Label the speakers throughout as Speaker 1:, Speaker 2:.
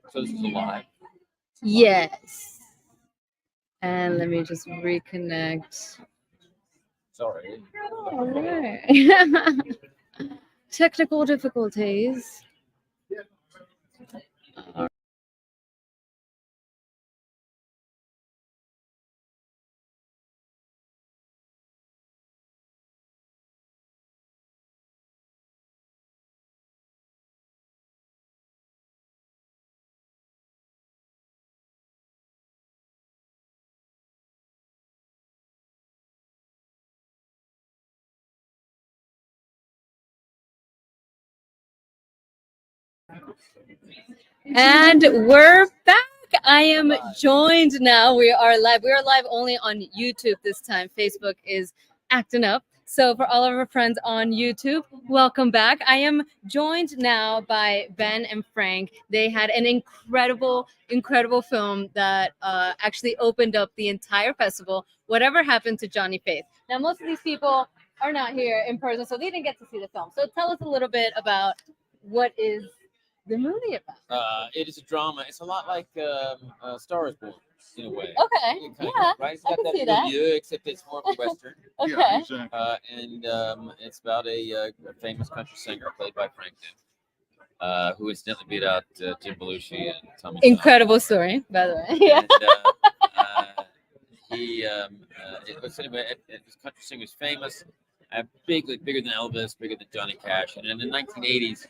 Speaker 1: So this is live.
Speaker 2: Yes. And let me just reconnect.
Speaker 1: Sorry.
Speaker 2: All right. Technical difficulties. And we're back. I am joined now. We are live. We are live only on YouTube this time. Facebook is acting up. So for all of our friends on YouTube, welcome back. I am joined now by Ben and Frank. They had an incredible film that actually opened up the entire festival. Whatever happened to Johnny Faith? Now, most of these people are not here in person, so they didn't get to see the film. So tell us a little bit about what is the movie about.
Speaker 1: It is a drama. It's a lot like Star is Born in a way.
Speaker 2: Okay. Yeah.
Speaker 1: Right? It's
Speaker 2: I
Speaker 1: got
Speaker 2: can see
Speaker 1: that
Speaker 2: that.
Speaker 1: milieu, except it's more of a western.
Speaker 2: Okay.
Speaker 3: Yeah, exactly.
Speaker 1: And it's about a famous country singer played by Frank Dune, who incidentally beat out Jim Belushi and Tommy John.
Speaker 2: Incredible story, by the way. Yeah.
Speaker 1: This country singer was famous, bigger than Elvis, bigger than Johnny Cash, and in the 1980s.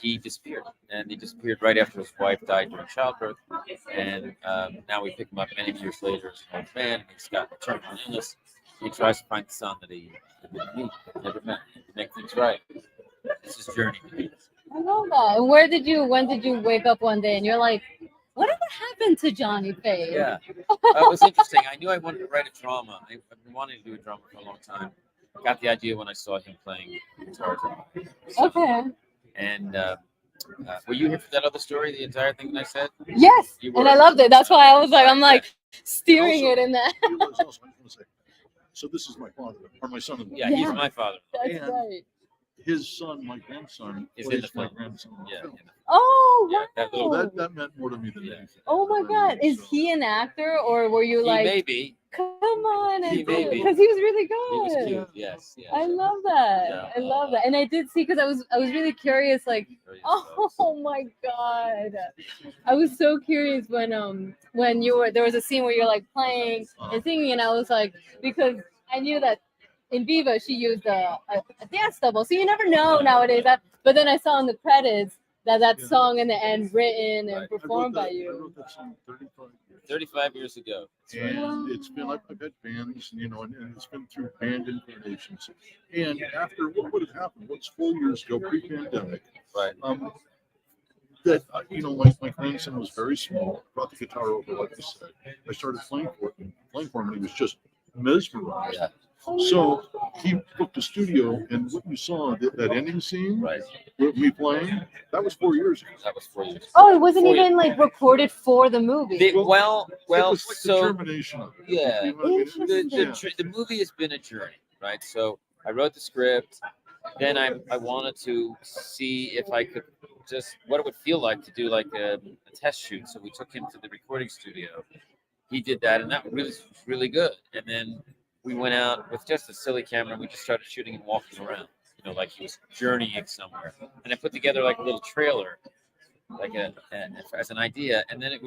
Speaker 1: He disappeared, and he disappeared right after his wife died during childbirth. And now we pick him up many years later as an old man. He's got a terminal illness. He tries to find the son that he didn't meet, never met, to make things right. It's his journey.
Speaker 2: I love that. And when did you wake up one day and you're like, whatever happened to Johnny Faith?
Speaker 1: Yeah, it was interesting. I knew I wanted to write a drama. I've been wanting to do a drama for a long time. Got the idea when I saw him playing guitar.
Speaker 2: Okay.
Speaker 1: And were you here for that other story, the entire thing that I said?
Speaker 2: Yes, and I loved it. That's why I was like, I'm like steering
Speaker 3: Also,
Speaker 2: it in that.
Speaker 3: I was also going to say, so this is my father, or my son-in-law.
Speaker 1: Yeah, he's my father.
Speaker 2: That's
Speaker 3: And
Speaker 2: right.
Speaker 3: His son, my grandson,
Speaker 1: Is in
Speaker 3: plays
Speaker 1: the
Speaker 3: my
Speaker 1: film.
Speaker 3: grandson. in the
Speaker 1: Yeah.
Speaker 3: film.
Speaker 2: Oh,
Speaker 1: Yeah,
Speaker 2: wow.
Speaker 1: that
Speaker 3: So
Speaker 1: little-
Speaker 3: that meant more to me than
Speaker 1: Yeah.
Speaker 3: anything.
Speaker 2: Oh my God. Is he an actor, or were you
Speaker 1: He
Speaker 2: like,
Speaker 1: may be.
Speaker 2: come on,
Speaker 1: He may be.
Speaker 2: because he was really
Speaker 1: He was
Speaker 2: good.
Speaker 1: cute. Yes. Yes.
Speaker 2: I love that.
Speaker 1: Yeah.
Speaker 2: I love that. And I did see, because I was really curious, like,
Speaker 1: Very
Speaker 2: oh my God. I was so curious when there was a scene where you're like playing and singing, and I was like, because I knew that in Viva she used a dance double. So you never know nowadays. But then I saw in the credits that
Speaker 3: Yeah.
Speaker 2: song in the end written and
Speaker 1: Right.
Speaker 3: I wrote
Speaker 2: performed by
Speaker 3: that- I
Speaker 2: you.
Speaker 3: wrote that song 35 years.
Speaker 1: 35 years ago.
Speaker 3: And it's been, I've had bands, and it's been through band incarnations. And after, what would have happened? What's 4 years ago, pre-pandemic,
Speaker 1: Right.
Speaker 3: that, my grandson was very small, brought the guitar over, like I said. I started playing for him, and he was just mesmerized.
Speaker 1: Yeah.
Speaker 3: So he booked a studio, and what you saw, that ending scene,
Speaker 1: Right.
Speaker 3: with me playing, that was 4 years ago.
Speaker 1: That was 4 years.
Speaker 2: Oh, it wasn't
Speaker 1: 4
Speaker 2: even like recorded for the movie.
Speaker 1: Well,
Speaker 3: It was like the
Speaker 1: so
Speaker 3: germination of it.
Speaker 1: yeah.
Speaker 3: You know what I mean?
Speaker 2: Interesting.
Speaker 1: The movie has been a journey, right? So I wrote the script, then I wanted to see if I could what it would feel like to do like a test shoot. So we took him to the recording studio. He did that, and that was really good. And then we went out with just a silly camera, and we just started shooting and walking around, like he was journeying somewhere. And I put together like a little trailer, like as an idea, and then it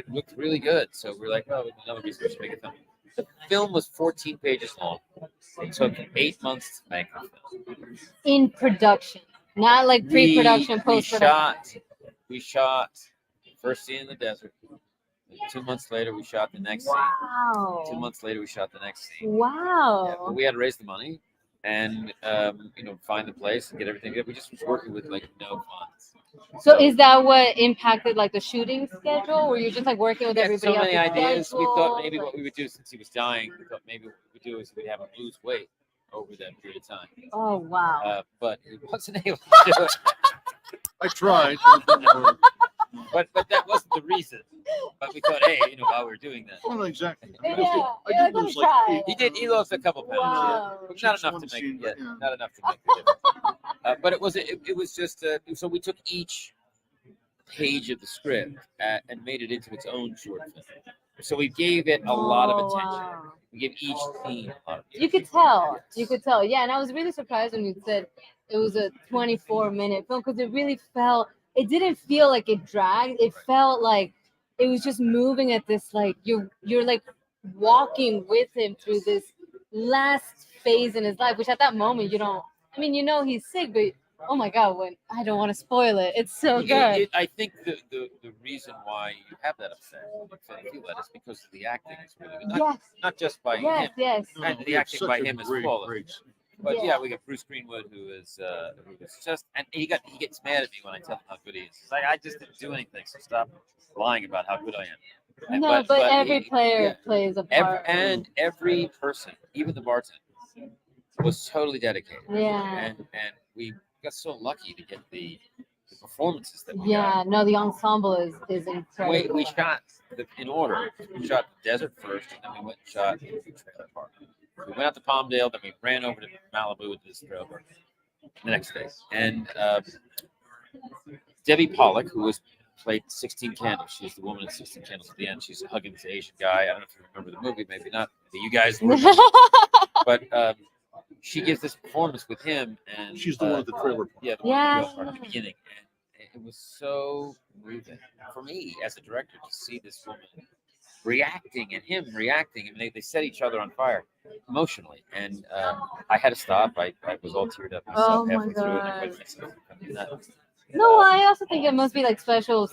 Speaker 1: looked really good. So we're like, oh, another reason we should make a film. The film was 14 pages long. It took 8 months to make the film.
Speaker 2: In production, not like pre-production, post-production.
Speaker 1: We shot first scene in the desert. 2 months later, we shot the next scene.
Speaker 2: Wow.
Speaker 1: 2 months later, we shot the next scene.
Speaker 2: Wow.
Speaker 1: Yeah, but we had to raise the money and find the place and get everything. We just was working with like no funds.
Speaker 2: So is that what impacted like the shooting schedule? Were you just like working with
Speaker 1: We had
Speaker 2: everybody
Speaker 1: so many
Speaker 2: else's
Speaker 1: ideas. We thought
Speaker 2: schedule?
Speaker 1: maybe what we would do, since he was dying, we thought maybe what we would do is we'd have him lose weight over that period of time.
Speaker 2: Oh wow.
Speaker 1: But he wasn't able to do it.
Speaker 3: I tried.
Speaker 1: but that wasn't the reason. But we thought, hey, while we were doing that,
Speaker 3: Oh, no, exactly.
Speaker 2: Yeah,
Speaker 3: I did
Speaker 2: let me
Speaker 3: lose
Speaker 2: try.
Speaker 3: like
Speaker 1: he lost a couple pounds.
Speaker 2: Wow.
Speaker 1: Not
Speaker 3: Just
Speaker 1: enough
Speaker 3: one
Speaker 1: to make
Speaker 3: scene, but yeah.
Speaker 1: not enough to make a difference. But it was just so we took each page of the script and made it into its own short film. So we gave it a lot of attention.
Speaker 2: Wow.
Speaker 1: We gave each scene a lot of
Speaker 2: You could tell. You could tell. Yeah, and I was really surprised when you said it was a 24-minute film because it really felt. It didn't feel like it dragged. It felt like it was just moving at this like you're like walking with him through this last phase in his life, which at that moment you don't. I mean, he's sick, but oh my god, when I don't want to spoil it. It's so good.
Speaker 1: I think the reason why you have that effect, you feel that, is because the acting is really good.
Speaker 2: Yes.
Speaker 1: Not just by
Speaker 2: Yes.
Speaker 1: him,
Speaker 2: Yes.
Speaker 3: No,
Speaker 1: and
Speaker 3: we
Speaker 1: the
Speaker 3: had
Speaker 1: acting
Speaker 3: such
Speaker 1: by
Speaker 3: a
Speaker 1: him is
Speaker 3: great,
Speaker 1: flawless.
Speaker 3: great-
Speaker 1: But
Speaker 2: Yeah.
Speaker 1: yeah, we got Bruce Greenwood, who is just, and he gets mad at me when I tell him how good he is. He's like, I just didn't do anything, so stop lying about how good I am.
Speaker 2: No, but every
Speaker 1: he-
Speaker 2: player
Speaker 1: yeah.
Speaker 2: plays a part.
Speaker 1: Every person, even the bartender, was totally dedicated.
Speaker 2: Yeah.
Speaker 1: And we got so lucky to get the performances that we
Speaker 2: Yeah. No, the ensemble is
Speaker 1: got.
Speaker 2: incredible.
Speaker 1: We shot in order. We shot the desert first, and then we went and shot the trailer park. We went out to Palmdale, then we ran over to Malibu with this trailer park the next day. And Debbie Pollock, who played 16 Candles, she's the woman in 16 Candles at the end. She's hugging this Asian guy. I don't know if you remember the movie, maybe not. You guys remember. But she gives this performance with him, and
Speaker 3: She's the one at the trailer park.
Speaker 1: Yeah, the one at the
Speaker 2: Yeah.
Speaker 1: trailer park at the beginning, and it was so moving for me as a director to see this woman reacting and him reacting. I mean, they set each other on fire emotionally, and I had to stop. I was all teared up myself
Speaker 2: Oh my
Speaker 1: halfway through, and I
Speaker 2: God.
Speaker 1: couldn't myself. I mean, that-
Speaker 2: No, I also think it must be like special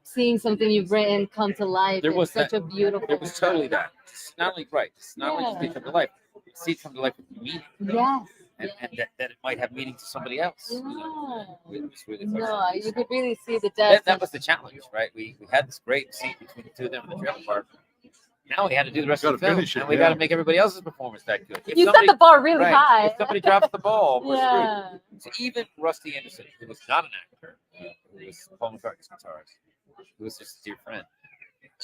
Speaker 2: seeing something you've written come to life.
Speaker 1: There was
Speaker 2: It's such a beautiful.
Speaker 1: It was totally that. It's not only right. It's not only just
Speaker 2: Yeah.
Speaker 1: see it come to life. See it come to life with meaning,
Speaker 2: Yes.
Speaker 1: and that it might have meaning to somebody else.
Speaker 2: Yeah.
Speaker 1: It was really
Speaker 2: No,
Speaker 1: touching.
Speaker 2: you could really see the
Speaker 1: That
Speaker 2: depth.
Speaker 1: was the challenge, right? We had this great scene between the two of them in the trailer park. Now we had to do the rest of the
Speaker 3: Gotta
Speaker 1: film,
Speaker 3: finish it,
Speaker 1: and we
Speaker 3: yeah.
Speaker 1: got to make everybody else's performance that good. If
Speaker 2: You set
Speaker 1: somebody-
Speaker 2: the bar really
Speaker 1: right,
Speaker 2: high.
Speaker 1: If somebody drops the ball, we're
Speaker 2: Yeah.
Speaker 1: screwed. So even Rusty Anderson, who was not an actor, who was Paul McCartney's guitarist, who was just a dear friend,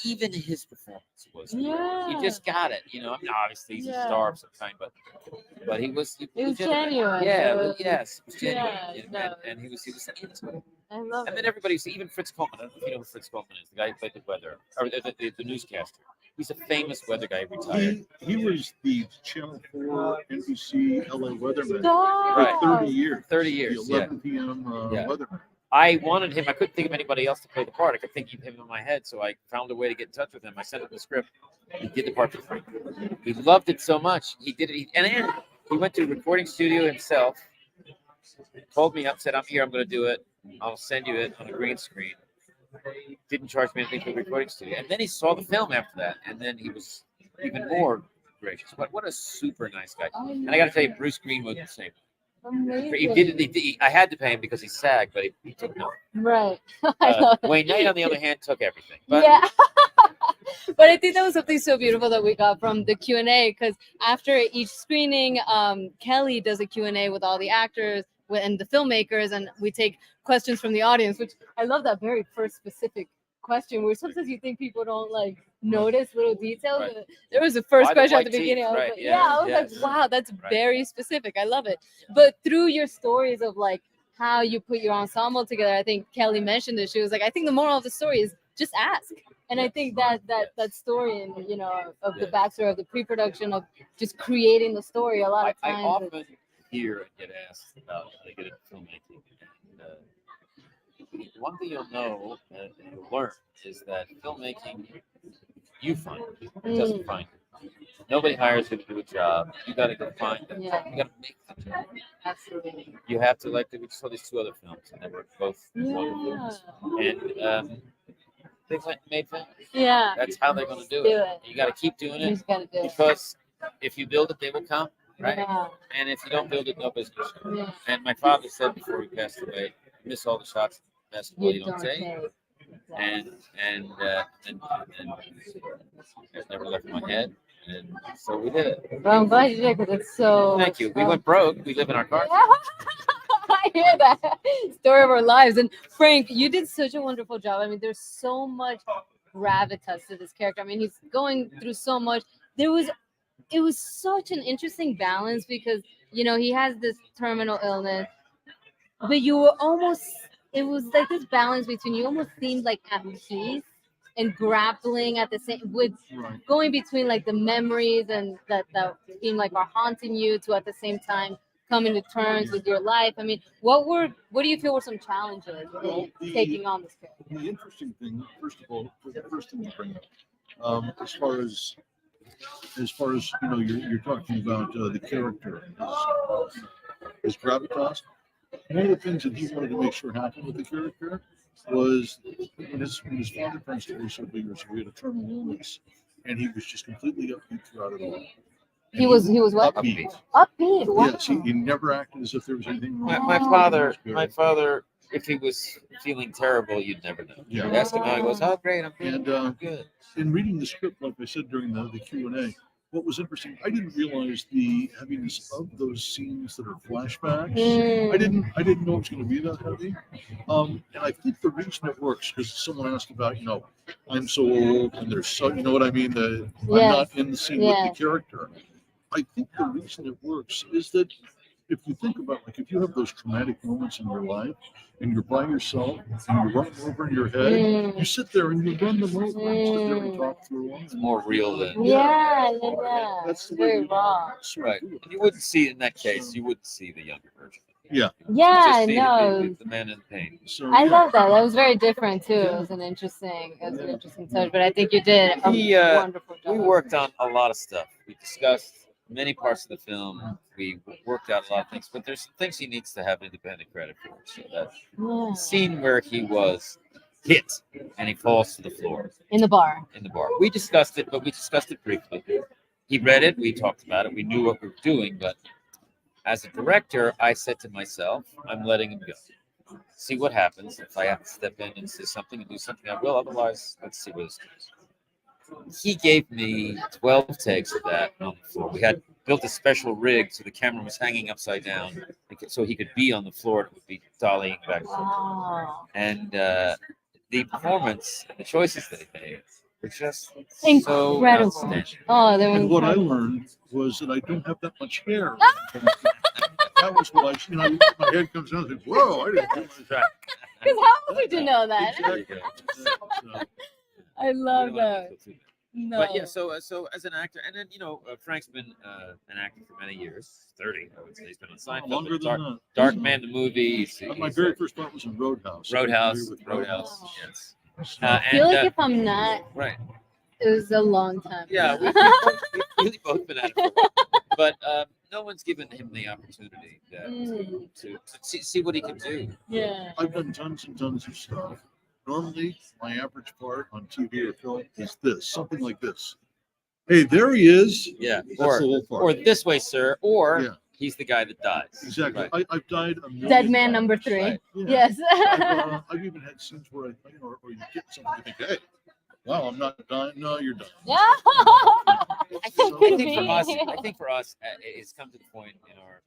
Speaker 1: even his performance was good.
Speaker 2: Yeah.
Speaker 1: He just got it. I mean, obviously he's a
Speaker 2: Yeah.
Speaker 1: star of some kind, but he was.
Speaker 2: It was
Speaker 1: legitimate.
Speaker 2: genuine.
Speaker 1: Yeah,
Speaker 2: It was-
Speaker 1: yes, it was genuine.
Speaker 2: Yeah, no.
Speaker 1: And he was into it.
Speaker 2: I love
Speaker 1: And
Speaker 2: it.
Speaker 1: then everybody's, even Fritz Coleman. I don't know if you know who Fritz Coleman is, the guy who played the weather, or the newscaster. He's a famous weather guy, retired.
Speaker 3: He was the Channel 4 NBC LA weatherman
Speaker 2: Stop.
Speaker 1: Right.
Speaker 3: for 30 years.
Speaker 1: 30 years,
Speaker 3: The 11 p.m.
Speaker 1: Yeah.
Speaker 3: weatherman.
Speaker 1: I wanted him. I couldn't think of anybody else to play the part. I could think of him in my head, so I found a way to get in touch with him. I sent him the script. He did the part for free. He loved it so much. He did it. And then he went to a recording studio himself, called me up, said, I'm here, I'm going to do it. I'll send you it on a green screen. Didn't charge me anything for the recording studio. And then he saw the film after that, and then he was even more gracious. But what a super nice guy. And I got to tell you, Bruce Greenwood was the same.
Speaker 2: Amazing.
Speaker 1: I had to pay him because he SAG, but he took nothing.
Speaker 2: Right. I love it.
Speaker 1: Wayne Knight, on the other hand, took everything. But
Speaker 2: Yeah. But I think that was something so beautiful that we got from the Q&A, because after each screening, Kelly does a Q&A with all the actors and the filmmakers, and we take questions from the audience, which I love that very first specific question, where sometimes you think people don't like notice little details.
Speaker 1: Right.
Speaker 2: But there was the first
Speaker 1: Why the
Speaker 2: question at
Speaker 1: white
Speaker 2: the beginning.
Speaker 1: teeth?
Speaker 2: I was
Speaker 1: Right,
Speaker 2: like,
Speaker 1: yeah,
Speaker 2: I was
Speaker 1: yes.
Speaker 2: like, wow, that's
Speaker 1: Right.
Speaker 2: very specific. I love it. But through your stories of like how you put your ensemble together, I think Kelly mentioned it. She was like, I think the moral of the story is just ask. And I think that story and of the backstory of the pre-production of just creating the story a lot of
Speaker 1: I
Speaker 2: times.
Speaker 1: often hear and get asked about how they get into filmmaking. And one thing you'll know and you'll learn is that filmmaking, you find it. It doesn't find it. Nobody hires you to do a job. You got to go find it.
Speaker 2: Yeah.
Speaker 1: You got to make the job.
Speaker 2: Absolutely.
Speaker 1: You have to, like, we saw these two other films, and they were both wonderful.
Speaker 2: Yeah.
Speaker 1: And they went and made films.
Speaker 2: Yeah.
Speaker 1: That's how they're going to do
Speaker 2: Do
Speaker 1: it.
Speaker 2: it.
Speaker 1: You got to keep doing
Speaker 2: You
Speaker 1: it
Speaker 2: just gotta do it.
Speaker 1: because if you build it, they will come, right?
Speaker 2: Yeah.
Speaker 1: And if you don't build it, nobody's going to show.
Speaker 2: Yeah.
Speaker 1: And my father said before he passed away, miss all the shots of basketball you don't take. And it's never left my head. And so we did it.
Speaker 2: Well, I'm glad you did, because it's so.
Speaker 1: Thank you. We went broke. We live in our car.
Speaker 2: I hear that story of our lives. And Frank, you did such a wonderful job. I mean, there's so much gravitas to this character. I mean, he's going through so much. It was such an interesting balance because he has this terminal illness, but you were almost it was like this balance between you almost seemed like at peace and grappling at the same with
Speaker 3: Right.
Speaker 2: going between like the memories and that seem like are haunting you to at the same time coming to terms with your life. I mean, what do you feel were some challenges
Speaker 3: Well,
Speaker 2: in taking on this character?
Speaker 3: The interesting thing, first of all, the first thing to bring up, as far as you're talking about the character, his gravitas. One of the things that he wanted to make sure happened with the character was when his father passed away several years ago, he had a terminal illness, and he was just completely upbeat throughout it all. And
Speaker 2: He was what?
Speaker 3: upbeat.
Speaker 2: Upbeat. Wow.
Speaker 3: Yes, he never acted as if there was anything wrong.
Speaker 1: My father, if he was feeling terrible, you'd never know.
Speaker 3: Yeah.
Speaker 1: You ask him how he goes, oh, great, I'm good.
Speaker 3: And
Speaker 1: I'm good.
Speaker 3: in reading the script, like I said during the Q&A, what was interesting, I didn't realize the heaviness of those scenes that are flashbacks. I didn't know it was going to be that heavy. And I think the reason it works, because someone asked about, I'm so old and there's so, you know what I mean, that I'm not in the scene with the character. I think the reason it works is that if you think about, like, if you have those traumatic moments in your life and you're by yourself and you're running over in your head, you sit there and you run them over and sit there and talk through them.
Speaker 1: It's more real than
Speaker 2: Yeah.
Speaker 3: That's the
Speaker 2: very
Speaker 3: way
Speaker 2: raw.
Speaker 1: right. And you wouldn't see in that case. You wouldn't see the younger version.
Speaker 3: Yeah.
Speaker 2: Yeah,
Speaker 1: You just see
Speaker 2: no.
Speaker 1: the man in pain.
Speaker 3: So,
Speaker 2: I love that. That was very different too. It was an interesting touch. But I think you did a wonderful job.
Speaker 1: We worked on a lot of stuff. We discussed many parts of the film. We worked out a lot of things, but there's things he needs to have independent credit for. So that scene where he was hit and he falls to the floor
Speaker 2: in the bar.
Speaker 1: We discussed it, but we discussed it briefly. He read it. We talked about it. We knew what we were doing, but as a director, I said to myself, I'm letting him go. See what happens. If I have to step in and say something and do something, I will. Otherwise, let's see where this goes. He gave me 12 takes of that on the floor. We had built a special rig so the camera was hanging upside down so he could be on the floor. It would be dollying back and forth.
Speaker 2: Wow.
Speaker 1: And the performance, the choices they made were just
Speaker 2: Incredible.
Speaker 1: so outstanding.
Speaker 2: Oh, they were
Speaker 3: and what I
Speaker 2: incredible.
Speaker 3: learned was that I don't have that much hair. That was what my head comes down and think, whoa, I didn't realize that.
Speaker 2: Because how would you know that?
Speaker 3: Exactly. So,
Speaker 2: I love
Speaker 1: We don't wanna
Speaker 2: that.
Speaker 1: go too-
Speaker 2: No.
Speaker 1: But yeah, so as an actor, and then Frank's been an actor for many years, 30, I would say. He's been on Seinfeld,
Speaker 3: longer
Speaker 1: Dark,
Speaker 3: than that.
Speaker 1: Dark Man the movie.
Speaker 3: My very first part was in Roadhouse.
Speaker 1: Roadhouse,
Speaker 3: With
Speaker 1: Roadhouse,
Speaker 2: Wow.
Speaker 1: yes.
Speaker 2: I feel like
Speaker 1: And
Speaker 2: if I'm not,
Speaker 1: right,
Speaker 2: it was a long time.
Speaker 1: yeah,
Speaker 2: ago.
Speaker 1: we've really both been at it, for a while. But no one's given him the opportunity to see what he can do.
Speaker 2: Yeah.
Speaker 3: I've done tons and tons of stuff. Normally, my average part on TV or film is this, something like this. Hey, there he is.
Speaker 1: Yeah,
Speaker 3: That's the whole part.
Speaker 1: or this way, sir, or
Speaker 3: Yeah.
Speaker 1: he's the guy that dies.
Speaker 3: Exactly.
Speaker 1: Right.
Speaker 3: I've died a million
Speaker 2: Dead Man
Speaker 3: times.
Speaker 2: number 3.
Speaker 1: Right.
Speaker 3: Yeah.
Speaker 2: Yes.
Speaker 3: I've even had scenes where or you get something you think, hey, wow, I'm not dying. No, you're dying.
Speaker 2: Yeah.
Speaker 1: I think
Speaker 2: Could
Speaker 1: I
Speaker 2: be.
Speaker 1: think for us, it's come to the point in our,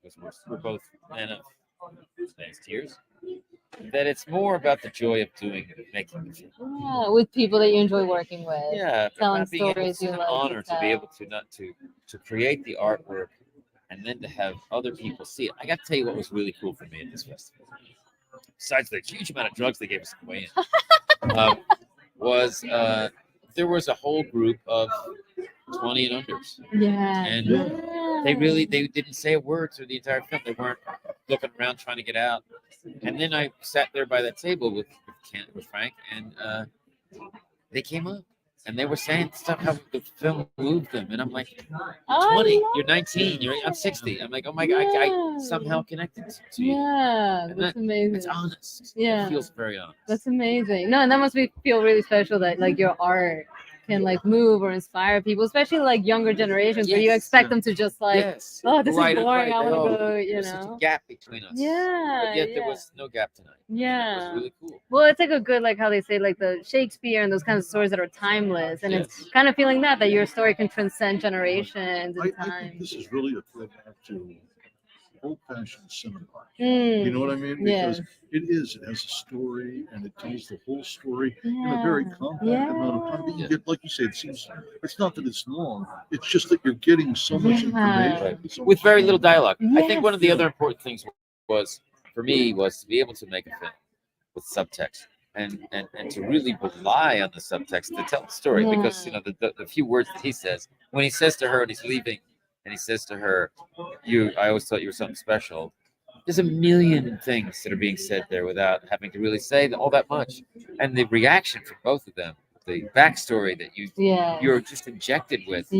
Speaker 1: because we're both men of advanced years, that it's more about the joy of making the film.
Speaker 2: Yeah, with people that you enjoy working with.
Speaker 1: Yeah,
Speaker 2: Telling
Speaker 1: not being able
Speaker 2: stories
Speaker 1: to,
Speaker 2: you
Speaker 1: it's an
Speaker 2: love to
Speaker 1: honor to be
Speaker 2: tell.
Speaker 1: able to create the artwork and then to have other people see it. I got to tell you what was really cool for me at this festival, besides the huge amount of drugs they gave us on the way in, was there was a whole group of 20 and unders.
Speaker 2: Yeah.
Speaker 1: And they didn't say a word through the entire film. They weren't looking around trying to get out. And then I sat there by that table with Frank, and they came up and they were saying stuff how the film moved them, and I'm like,
Speaker 2: Oh,
Speaker 1: 20,
Speaker 2: I
Speaker 1: you're 19, I'm 60. I'm like, oh my god, I
Speaker 2: Yeah.
Speaker 1: somehow connected to you.
Speaker 2: Yeah,
Speaker 1: And
Speaker 2: that's
Speaker 1: It's
Speaker 2: amazing.
Speaker 1: honest.
Speaker 2: Yeah.
Speaker 1: It feels very honest.
Speaker 2: That's amazing. No, and that must feel really special that like your art can like move or inspire people, especially like younger generations where you
Speaker 1: Yes.
Speaker 2: expect them to just like,
Speaker 1: yes.
Speaker 2: oh, this
Speaker 1: Right,
Speaker 2: is boring.
Speaker 1: right.
Speaker 2: I want to
Speaker 1: Oh,
Speaker 2: go, you
Speaker 1: There's such a
Speaker 2: know.
Speaker 1: gap between us.
Speaker 2: Yeah.
Speaker 1: But yet
Speaker 2: yeah.
Speaker 1: there was no gap tonight. It
Speaker 2: Yeah.
Speaker 1: was really cool.
Speaker 2: Well, it's like a good, like how they say, like the Shakespeare and those kinds of stories that are timeless, and it's
Speaker 1: Yes.
Speaker 2: kind of feeling that your story can transcend generations and
Speaker 3: I
Speaker 2: time.
Speaker 3: think this is really a throwback to old-fashioned cinema.
Speaker 2: Mm.
Speaker 3: You know what I mean?
Speaker 2: Yeah.
Speaker 3: Because it has a story, and it tells the whole story in a very compact amount of time. But you get, like you say, it's not that it's long, it's just that you're getting so much information.
Speaker 1: Right.
Speaker 3: It's so
Speaker 1: With
Speaker 3: much
Speaker 1: very
Speaker 3: fun.
Speaker 1: little dialogue. I think
Speaker 2: Yes.
Speaker 1: one of the other important things was for me was to be able to make a film with subtext and to really rely on the subtext to tell the story, because you know the few words that he says when he says to her and he's leaving and he says to her, I always thought you were something special. There's a million things that are being said there without having to really say all that much, and the reaction from both of them, the backstory that you're just injected with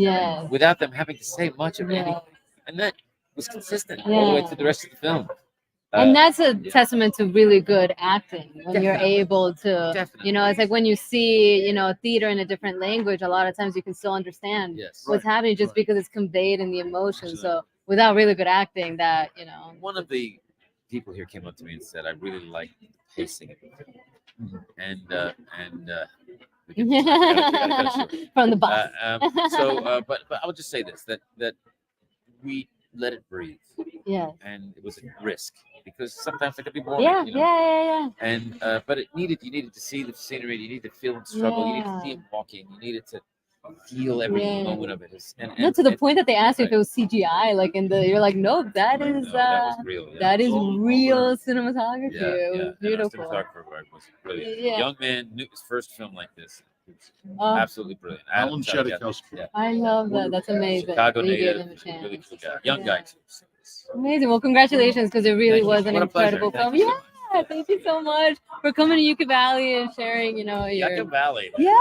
Speaker 1: without them having to say much of anything, and that was consistent all the way through the rest of the film.
Speaker 2: And that's a testament to really good acting when you're
Speaker 1: Definitely.
Speaker 2: able to,
Speaker 1: Definitely.
Speaker 2: you know, it's like when you see, you know, theater in a different language, a lot of times you can still understand
Speaker 1: Yes.
Speaker 2: what's happening just
Speaker 3: Right.
Speaker 2: because it's conveyed in the emotion.
Speaker 3: Exactly.
Speaker 2: So without really good acting, that, you know.
Speaker 1: One of the people here came up to me and said, "I really like the pacing of the film," and we gotta finish it.
Speaker 2: From the box.
Speaker 1: But I will just say this: that we let it breathe,
Speaker 2: Yeah.
Speaker 1: and it was a risk because sometimes it could be boring.
Speaker 2: Yeah,
Speaker 1: You know?
Speaker 2: yeah.
Speaker 1: And but you needed to see the scenery, you need to feel him struggle, you need to see him walking, you needed to feel every moment of it.
Speaker 2: No, to the point that they asked you if
Speaker 1: right.
Speaker 2: it was CGI, like you're like, nope, that is
Speaker 1: No, that was real. Yeah.
Speaker 2: that is
Speaker 3: Oh,
Speaker 2: real cinematography.
Speaker 1: Yeah,
Speaker 2: It
Speaker 1: yeah.
Speaker 2: was beautiful.
Speaker 1: And our cinematographer was brilliant.
Speaker 2: Yeah.
Speaker 1: Young man, knew his first film like this. He was
Speaker 2: Oh,
Speaker 1: absolutely brilliant.
Speaker 3: Alan
Speaker 1: Chadwick,
Speaker 3: Chadikowski.
Speaker 1: yeah.
Speaker 2: I love that. That's amazing.
Speaker 1: Chicago
Speaker 2: that you gave
Speaker 1: native,
Speaker 2: him a chance.
Speaker 1: really cool guy. Young guy too. So
Speaker 2: Amazing. Well, congratulations, because it really
Speaker 1: Thank you.
Speaker 2: was an
Speaker 1: What a pleasure.
Speaker 2: incredible
Speaker 1: Thank
Speaker 2: film.
Speaker 1: you so
Speaker 2: Yeah,
Speaker 1: much.
Speaker 2: thank you so much for coming to Yucca Valley and sharing, you know, your
Speaker 1: Yucca Valley.
Speaker 2: yeah,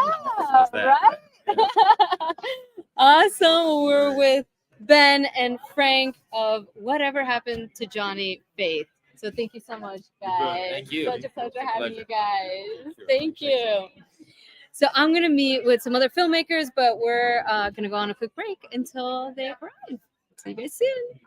Speaker 1: How's that?
Speaker 2: right. Awesome. We're with Ben and Frank of Whatever Happened to Johnny Faith. So thank you so much, guys.
Speaker 1: Thank you.
Speaker 2: Such a pleasure having you guys.
Speaker 1: Sure.
Speaker 2: Thank you. So I'm gonna meet with some other filmmakers, but we're gonna go on a quick break until they arrive. See you guys soon.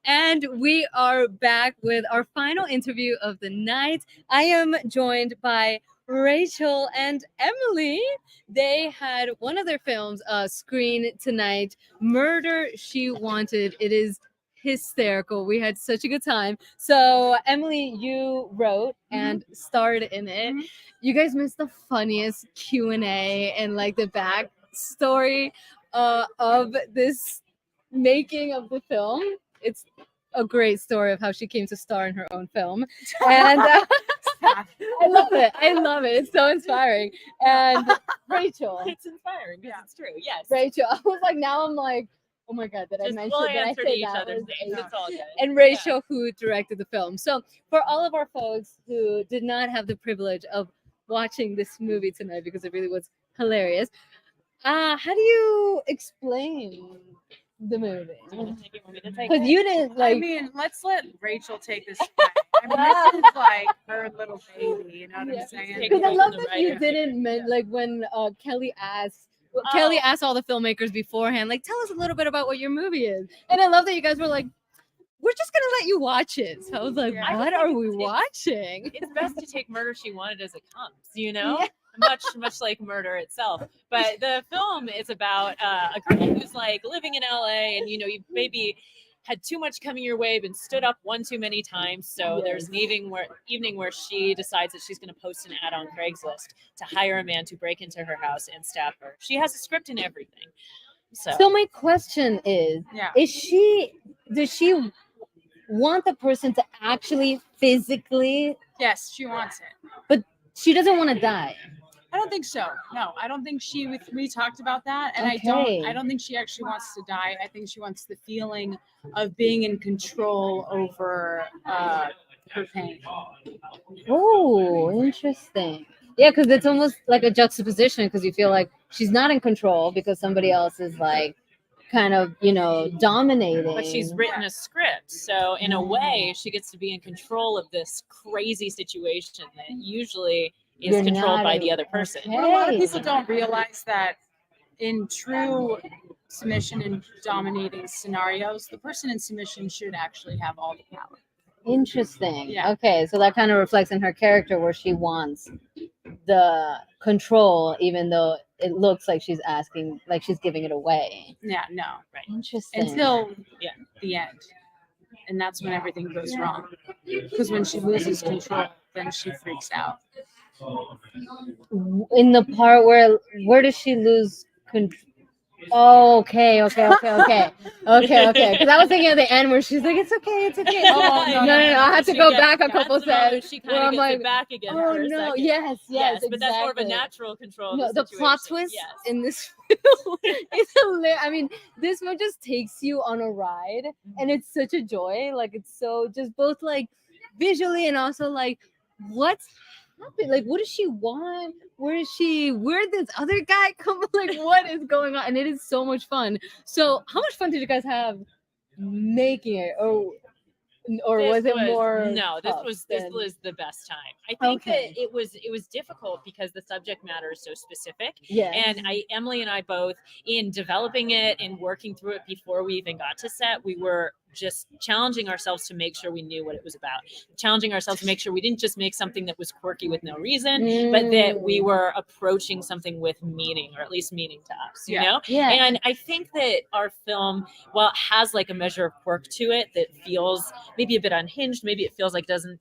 Speaker 2: And we are back with our final interview of the night. I am joined by Rachel and Emily. They had one of their films screen tonight, Murder She Wanted. It is hysterical. We had such a good time. So Emily, you wrote and starred in it. You guys missed the funniest Q&A and like the back story of this making of the film. It's a great story of how she came to star in her own film, and I love it. I love it. It's so inspiring. And Rachel,
Speaker 4: It's inspiring because it's true. Yes.
Speaker 2: Rachel, I was like, now I'm like, oh my god, did I
Speaker 4: Just
Speaker 2: mention
Speaker 4: we'll
Speaker 2: that I
Speaker 4: answer
Speaker 2: said
Speaker 4: to each
Speaker 2: that
Speaker 4: other's
Speaker 2: was
Speaker 4: names.
Speaker 2: a-
Speaker 4: It's all good.
Speaker 2: and Rachel, who directed the film. So for all of our folks who did not have the privilege of watching this movie tonight, because it really was hilarious, how do you explain the movie?
Speaker 4: Do you want to take it? Want me to take
Speaker 2: Because
Speaker 4: it?
Speaker 2: you didn't
Speaker 5: I
Speaker 2: like.
Speaker 5: mean, let's let Rachel take this away. I mean, this is like her little baby. You know what
Speaker 2: Yeah.
Speaker 5: I'm saying?
Speaker 4: Take
Speaker 2: Because I
Speaker 4: it
Speaker 2: love
Speaker 4: from the
Speaker 2: that you
Speaker 4: writer.
Speaker 2: didn't like when Kelly asked. Kelly
Speaker 4: Oh.
Speaker 2: asked all the filmmakers beforehand, like, tell us a little bit about what your movie is. And I love that you guys were like, we're just gonna let you watch it. So I was like,
Speaker 5: Yeah.
Speaker 2: what
Speaker 4: I
Speaker 2: are
Speaker 4: think
Speaker 2: we
Speaker 4: it's-
Speaker 2: watching?
Speaker 4: It's best to take Murder She Wanted as it comes, you know?
Speaker 2: Yeah.
Speaker 4: Much like murder itself. But the film is about a girl who's like living in LA and, you know, you maybe had too much coming your way, been stood up one too many times. So there's an evening where she decides that she's going to post an ad on Craigslist to hire a man to break into her house and stab her. She has a script and everything.
Speaker 2: So my question is,
Speaker 5: Yeah.
Speaker 2: does she want the person to actually physically,
Speaker 5: Yes, she wants it.
Speaker 2: she doesn't want to die?
Speaker 5: I don't think so. No, I don't think we talked about that, and
Speaker 2: Okay.
Speaker 5: I don't think she actually wants to die. I think she wants the feeling of being in control over her pain.
Speaker 2: Oh, interesting. Yeah, because it's almost like a juxtaposition because you feel like she's not in control because somebody else is like kind of, dominating.
Speaker 4: But she's written a script. So in a way, she gets to be in control of this crazy situation that usually is
Speaker 2: You're
Speaker 4: controlled
Speaker 2: not
Speaker 4: by
Speaker 2: in-
Speaker 4: the other person.
Speaker 2: Okay.
Speaker 5: But a lot of people don't realize that in true submission and dominating scenarios, the person in submission should actually have all the power.
Speaker 2: Interesting.
Speaker 5: Yeah.
Speaker 2: Okay, so that kind of reflects in her character where she wants the control, even though it looks like she's asking, like she's giving it away.
Speaker 5: Yeah, no,
Speaker 2: Interesting.
Speaker 5: until
Speaker 4: Yeah.
Speaker 5: the end, and that's when everything goes wrong. Because when she loses control, then she freaks out.
Speaker 2: In the part where does she lose control? Oh, okay. Because I was thinking at the end where she's like, "It's okay."
Speaker 5: Oh,
Speaker 2: no. I had to
Speaker 4: She
Speaker 2: go
Speaker 4: gets-
Speaker 2: back a
Speaker 4: that's
Speaker 2: couple
Speaker 4: the moment
Speaker 2: steps.
Speaker 4: She
Speaker 2: where
Speaker 4: kind
Speaker 2: I'm
Speaker 4: of gets
Speaker 2: like,
Speaker 4: it back again.
Speaker 2: "Oh
Speaker 4: for a
Speaker 2: no,
Speaker 4: second.
Speaker 2: yes,
Speaker 4: But that's more of a
Speaker 2: exactly."
Speaker 4: natural control.
Speaker 2: No,
Speaker 4: of
Speaker 2: the plot
Speaker 4: situation.
Speaker 2: twist
Speaker 4: Yes.
Speaker 2: in this film is hilarious. I mean, this one just takes you on a ride, and it's such a joy. Like it's so just both like visually and also like what's happening. Like, what does she want? Where did this other guy come? Like, what is going on? And it is so much fun. So, how much fun did you guys have making it, or was it more?
Speaker 4: No, this
Speaker 2: tough
Speaker 4: was
Speaker 2: than-
Speaker 4: the best time. I think
Speaker 2: Okay.
Speaker 4: that it was difficult because the subject matter is so specific.
Speaker 2: Yeah.
Speaker 4: And Emily and I both, in developing it and working through it before we even got to set, we were just challenging ourselves to make sure we knew what it was about, challenging ourselves to make sure we didn't just make something that was quirky with no reason, but that we were approaching something with meaning, or at least meaning to us, you know?
Speaker 2: Yeah.
Speaker 4: And I think that our film, while it has like a measure of quirk to it that feels maybe a bit unhinged, maybe it feels like doesn't,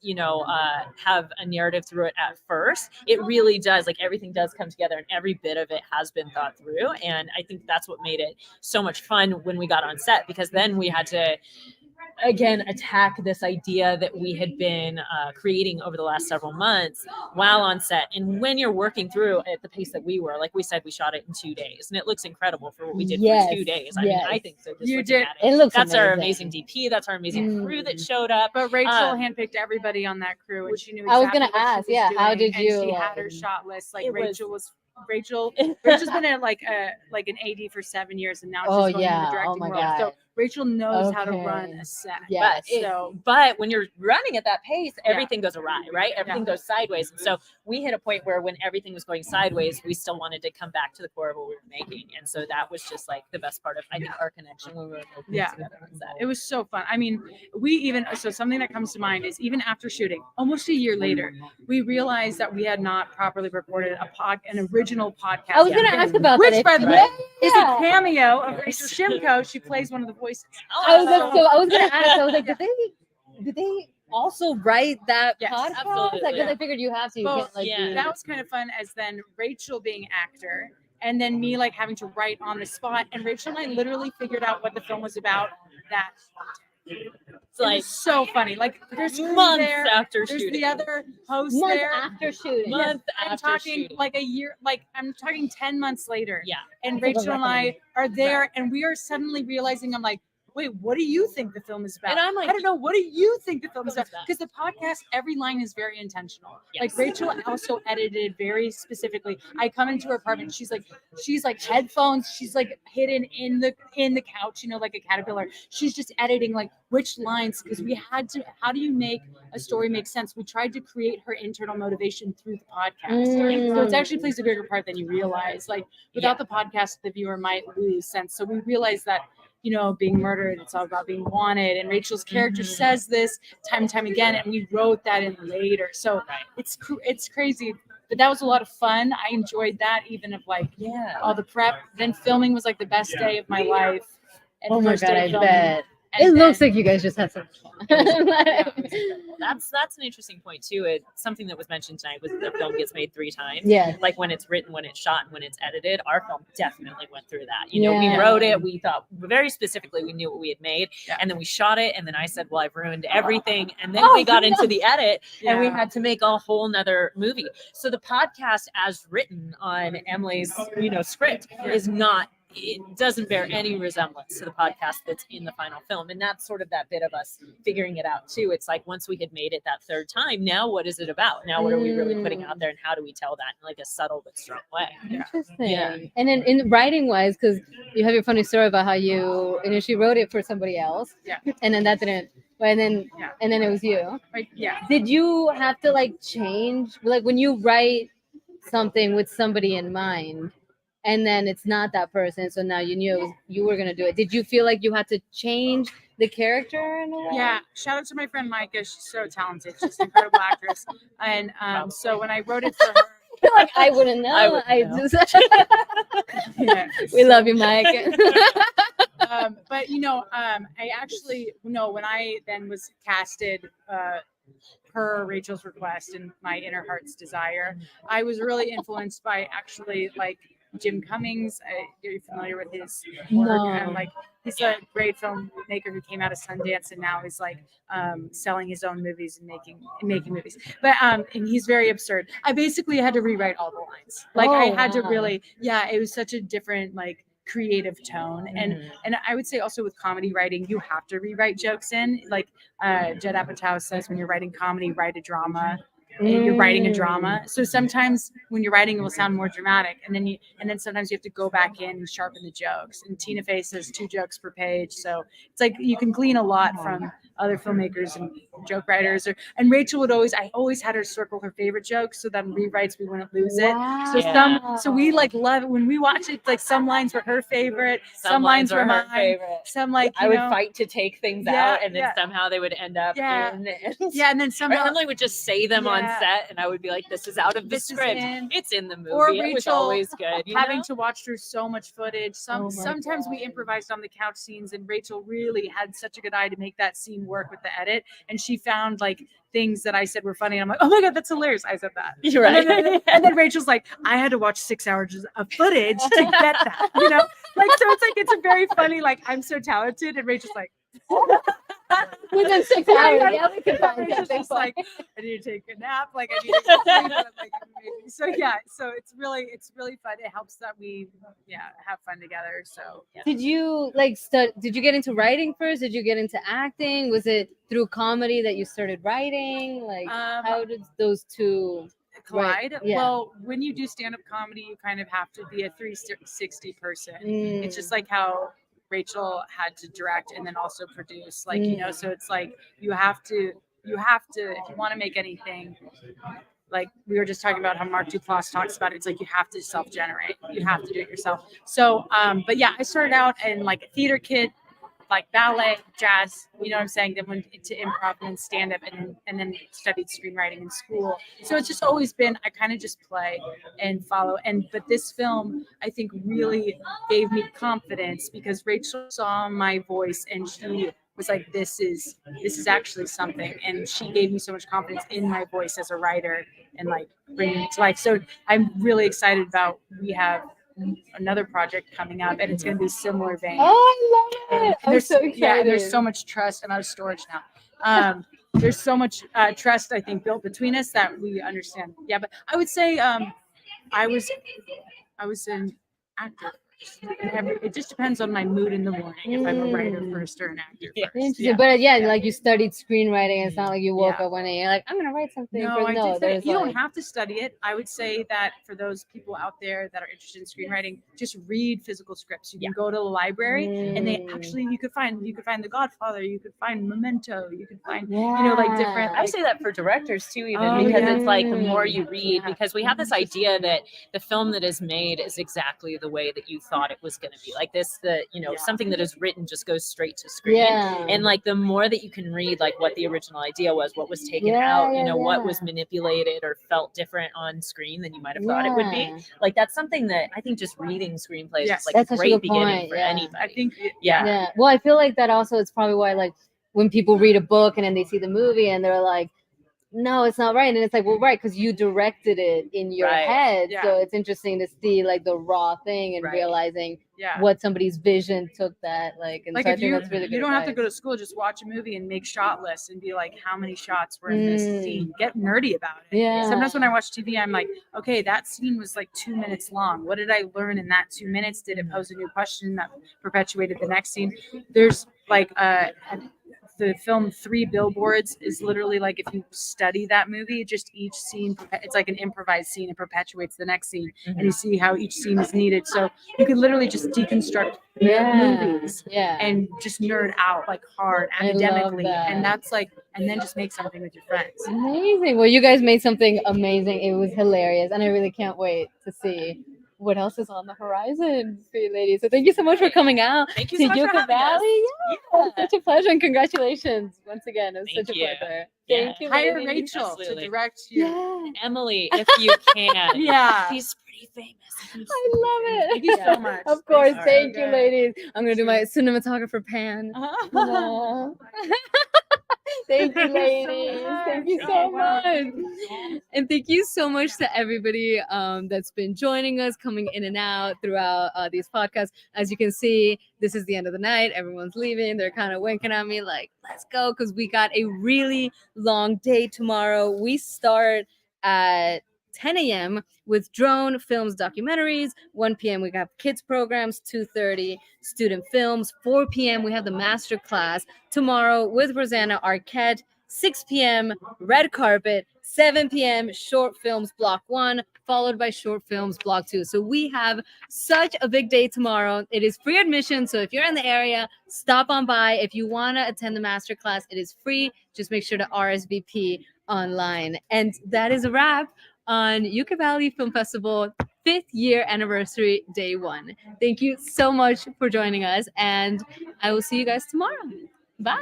Speaker 4: have a narrative through it at first, it really does. Like everything does come together and every bit of it has been thought through. And I think that's what made it so much fun when we got on set, because then we had to, again, attack this idea that we had been creating over the last several months while on set. And when you're working through at the pace that we were, like we said, we shot it in 2 days, and it looks incredible for what we did
Speaker 2: Yes,
Speaker 4: for 2 days. I mean, I
Speaker 2: yes.
Speaker 4: think so. Just
Speaker 5: You
Speaker 4: looking
Speaker 5: did.
Speaker 4: at it.
Speaker 2: It looks
Speaker 4: That's
Speaker 2: amazing.
Speaker 4: our amazing DP. That's our amazing crew that showed up.
Speaker 5: But Rachel handpicked everybody on that crew, and she knew exactly
Speaker 2: I was gonna
Speaker 5: what she
Speaker 2: ask,
Speaker 5: was
Speaker 2: yeah, how
Speaker 5: doing,
Speaker 2: did you,
Speaker 5: And she had her shot list. Like
Speaker 4: It was-
Speaker 5: Rachel's been like an AD for 7 years, and now
Speaker 2: Oh,
Speaker 5: she's going
Speaker 2: yeah.
Speaker 5: in the
Speaker 2: Oh,
Speaker 5: directing
Speaker 2: my
Speaker 5: world.
Speaker 2: God.
Speaker 5: So Rachel knows how to run
Speaker 2: Okay.
Speaker 5: a set.
Speaker 2: Yes.
Speaker 4: But when you're running at that pace, everything goes awry, right? Everything goes sideways. And so we hit a point where when everything was going sideways, we still wanted to come back to the core of what we were making. And so that was just like the best part of, I think, our connection when we were working together on set.
Speaker 5: It was so fun. I mean, something that comes to mind is even after shooting, almost a year later, we realized that we had not properly recorded an original podcast.
Speaker 2: I was going to ask about
Speaker 5: which,
Speaker 2: that.
Speaker 5: by the way, is a cameo of Rachel Shimko. She plays one of the voices.
Speaker 2: I was going to ask. I was like, did they also write that podcast?
Speaker 4: Absolutely.
Speaker 2: Like, because I figured you have to. You can't, like, do...
Speaker 5: That was kind of fun, as then Rachel being actor, and then me like having to write on the spot. And Rachel and I literally figured out what the film was about that. It's like so funny. Like there's
Speaker 4: months
Speaker 5: there,
Speaker 4: after
Speaker 5: there's
Speaker 4: shooting.
Speaker 5: the other host
Speaker 2: months
Speaker 5: there.
Speaker 2: after shooting.
Speaker 4: Months
Speaker 5: I'm
Speaker 4: after
Speaker 5: talking
Speaker 4: shooting.
Speaker 5: like a year. Like I'm talking 10 months later.
Speaker 4: Yeah.
Speaker 5: And
Speaker 2: That's like a
Speaker 5: Rachel and I
Speaker 2: record.
Speaker 5: are there, and we are suddenly realizing, I'm like, wait, what do you think the film is about?
Speaker 4: And I'm like,
Speaker 5: I don't know. What do you think the film is
Speaker 4: What
Speaker 5: about?
Speaker 4: is that?
Speaker 5: Because the podcast, every line is very intentional.
Speaker 4: Yes.
Speaker 5: Like Rachel also edited very specifically. I come into her apartment. She's like headphones. She's like hidden in the couch, like a caterpillar. She's just editing like which lines, because we had to. How do you make a story make sense? We tried to create her internal motivation through the podcast. So it actually plays a bigger part than you realize. Like without the podcast, the viewer might lose sense. So we realized that, being murdered, it's all about being wanted. And Rachel's character says this time and time again, and we wrote that in later. So it's crazy. But that was a lot of fun. I enjoyed that, even of like all the prep. Then filming was like the best day of my life. And
Speaker 2: Oh my
Speaker 5: first
Speaker 2: God,
Speaker 5: day
Speaker 2: I
Speaker 5: of filming.
Speaker 2: bet.
Speaker 5: And
Speaker 2: It looks
Speaker 5: then-
Speaker 2: like you guys just had some fun.
Speaker 4: That's an interesting point too. It's something that was mentioned tonight was the film gets made 3 times.
Speaker 2: Yeah.
Speaker 4: Like when it's written, when it's shot, and when it's edited. Our film definitely went through that. We
Speaker 2: Yeah.
Speaker 4: wrote it. We thought very specifically we knew what we had made, and then we shot it. And then I said, "Well, I've ruined everything." And then we got into the edit, and we had to make a whole nother movie. So the podcast, as written on Emily's, script, is not. It doesn't bear any resemblance to the podcast that's in the final film. And that's sort of that bit of us figuring it out too. It's like, once we had made it that 3rd time, now what is it about? Now what are we really putting out there, and how do we tell that in like a subtle but strong way?
Speaker 2: Interesting.
Speaker 4: Yeah.
Speaker 2: And then in writing wise, because you have your funny story about how you initially wrote it for somebody else.
Speaker 5: Yeah.
Speaker 2: And then that didn't. And then it was you. Did you have to like change, like when you write something with somebody in mind, and then it's not that person, so now you knew you were gonna do it? Did you feel like you had to change the character in a way?
Speaker 5: Yeah, shout out to my friend Micah. She's so talented. She's an incredible actress. And so when I wrote it for her,
Speaker 2: I feel like I wouldn't know.
Speaker 4: I wouldn't
Speaker 2: just we love you, Mike.
Speaker 5: But I actually when I then was casted per Rachel's request and my inner heart's desire, I was really influenced by actually like Jim Cummings. Are you familiar with his work?
Speaker 2: No.
Speaker 5: And like he's a great filmmaker who came out of Sundance, and now he's like selling his own movies and making movies. But and he's very absurd. I basically had to rewrite all the lines. Like I had to really, it was such a different like creative tone. And I would say also with comedy writing, you have to rewrite jokes in. Like Judd Apatow says, when you're writing comedy, write a drama. And you're writing a drama, so sometimes when you're writing, it will sound more dramatic, and then sometimes you have to go back in and sharpen the jokes. And Tina Fey says 2 jokes per page, so it's like you can glean a lot from other filmmakers and joke writers. And Rachel I always had her circle her favorite jokes, so that in rewrites we wouldn't lose it. So we like love it when we watch it. Like some lines were her favorite, some lines were
Speaker 4: her
Speaker 5: mine.
Speaker 4: favorite.
Speaker 5: Some like
Speaker 4: I would fight to take things out, and then
Speaker 5: yeah.
Speaker 4: somehow they would end up in it.
Speaker 5: And then
Speaker 4: Or
Speaker 5: somehow
Speaker 4: Emily would just say them on set, and I would be like, "This is out of the
Speaker 5: This is
Speaker 4: script.
Speaker 5: in.
Speaker 4: It's in the movie."
Speaker 5: Or
Speaker 4: It was
Speaker 5: Rachel
Speaker 4: always good.
Speaker 5: having to watch through so much footage.
Speaker 2: Oh my
Speaker 5: Sometimes we improvised on the couch scenes, and Rachel really had such a good eye to make that scene work with the edit. And she found like things that I said were funny. And I'm like, oh my God, that's hilarious. I said that.
Speaker 4: You're right.
Speaker 5: And then Rachel's like, I had to watch 6 hours of footage to get that, Like, so it's like, it's a very funny, like, I'm so talented. And Rachel's like,
Speaker 2: Within 6 hours, we can find
Speaker 5: Rachel's
Speaker 2: something
Speaker 5: just like,
Speaker 2: funny.
Speaker 5: I need to take a nap. Like, I need to get sleep. And I'm like, amazing. So it's really fun. It helps that we, have fun together. So
Speaker 2: Did you did you get into writing first? Did you get into acting? Was it through comedy that you started writing? Like, how did those two
Speaker 5: collide?
Speaker 2: Yeah.
Speaker 5: Well, when you do stand-up comedy, you kind of have to be a 360 person. It's just like how Rachel had to direct and then also produce, like, you know, so it's like you have to if you want to make anything, like we were just talking about how Mark Duplass talks about it, it's like you have to self-generate, you have to do it yourself. So but yeah, I started out in like a theater kid, like ballet, jazz, you know what I'm saying? Then went into improv and then stand up and then studied screenwriting in school. So it's just always been, I kind of just play and follow. But this film, I think, really gave me confidence because Rachel saw my voice and she was like, this is actually something. And she gave me so much confidence in my voice as a writer and like bringing it to life. So I'm really excited about, we have another project coming up and it's going to be similar vein.
Speaker 2: Oh, I love it. I'm so excited.
Speaker 5: Yeah, there's so much trust. I'm out of storage now. There's so much trust, I think, built between us that we understand. Yeah, but I would say I was an actor. It just depends on my mood in the morning if I'm a writer first or an actor first.
Speaker 2: Interesting.
Speaker 5: Yeah.
Speaker 2: But yeah, like you studied screenwriting. It's not like you woke
Speaker 5: Yeah.
Speaker 2: up one day and you're like, I'm gonna write something.
Speaker 5: No, I did
Speaker 2: there's
Speaker 5: you
Speaker 2: like,
Speaker 5: don't have to study it. I would say that for those people out there that are interested in screenwriting, just read physical scripts. You can go to the library and they actually you could find The Godfather, you could find Memento, you could find you know, like different.
Speaker 4: I say that for directors too, even
Speaker 5: Oh,
Speaker 4: because
Speaker 5: yeah.
Speaker 4: it's like the more you read,
Speaker 5: Yeah.
Speaker 4: because we have this idea that the film that is made is exactly the way that you thought it was going to be. Like this, something that is written just goes straight to screen.
Speaker 2: Yeah.
Speaker 4: And like the more that you can read, like what the original idea was, what was taken out, what was manipulated or felt different on screen than you might have thought it would be. Like that's something that I think just reading screenplays
Speaker 5: Yes.
Speaker 4: is like
Speaker 2: That's
Speaker 4: a
Speaker 2: such a
Speaker 4: great
Speaker 2: good
Speaker 4: beginning
Speaker 2: point,
Speaker 4: for
Speaker 2: yeah.
Speaker 4: anybody.
Speaker 5: I think
Speaker 2: Yeah. Well, I feel like that also it's probably why like when people read a book and then they see the movie and they're like, no, it's not right. And it's like, well, right, because you directed it in your
Speaker 4: Right.
Speaker 2: head.
Speaker 5: Yeah.
Speaker 2: So it's interesting to see like the raw thing and
Speaker 4: Right.
Speaker 2: realizing
Speaker 5: yeah.
Speaker 2: what somebody's vision took that. Like, and
Speaker 5: Like
Speaker 2: so I
Speaker 5: if
Speaker 2: think
Speaker 5: you
Speaker 2: that's really good.
Speaker 5: you don't have to
Speaker 2: advice.
Speaker 5: go to school, just watch a movie and make shot lists and be like, how many shots were in this scene? Get nerdy about it.
Speaker 2: Yeah.
Speaker 5: Sometimes when I watch TV, I'm like, okay, that scene was like 2 minutes long. What did I learn in that 2 minutes? Did it pose a new question that perpetuated the next scene? There's like the film Three Billboards is literally like if you study that movie, just each scene, it's like an improvised scene. It perpetuates the next scene, and you see how each scene is needed. So you can literally just deconstruct movies and just nerd out like hard
Speaker 2: I love
Speaker 5: academically,
Speaker 2: that.
Speaker 5: and that's like, and then just make something with your friends.
Speaker 2: Amazing. Well, you guys made something amazing. It was hilarious. And I really can't wait to see what else is on the horizon for you ladies. So thank you so much for coming out
Speaker 4: Thank you
Speaker 2: to
Speaker 4: so much for
Speaker 2: Yucca
Speaker 4: having us.
Speaker 2: Valley. Yeah,
Speaker 4: Yeah.
Speaker 2: such a pleasure and congratulations once again. It was
Speaker 4: Thank
Speaker 2: such a
Speaker 4: you.
Speaker 2: pleasure.
Speaker 4: Yeah.
Speaker 2: Thank you.
Speaker 5: Hire
Speaker 2: ladies.
Speaker 5: Rachel
Speaker 4: Absolutely.
Speaker 5: to direct you.
Speaker 2: Yeah.
Speaker 4: Emily, if you can.
Speaker 5: Yeah.
Speaker 4: She's pretty famous.
Speaker 2: I love it.
Speaker 5: Thank you so much.
Speaker 2: Of course.
Speaker 5: Thanks.
Speaker 2: Thank you,
Speaker 5: Okay.
Speaker 2: ladies. I'm going to do my cinematographer pan. Yeah. Thank you, ladies. Thank you so much. And thank you so much to everybody that's been joining us, coming in and out throughout these podcasts. As you can see, this is the end of the night. Everyone's leaving. They're kind of winking at me like, let's go, because we got a really long day tomorrow. We start at 10 a.m. with drone films documentaries. 1 p.m. we have kids programs. 2:30 student films. 4 p.m. we have the master class tomorrow with Rosanna Arquette. 6 p.m. red carpet. 7 p.m. short films block 1, followed by short films block 2. So we have such a big day tomorrow. It is free admission, so if you're in the area, stop on by. If you want to attend the master class, it is free. Just make sure to RSVP online. And that is a wrap on Yucca Valley Film Festival 5th year anniversary day 1. Thank you so much for joining us, and I will see you guys tomorrow. Bye.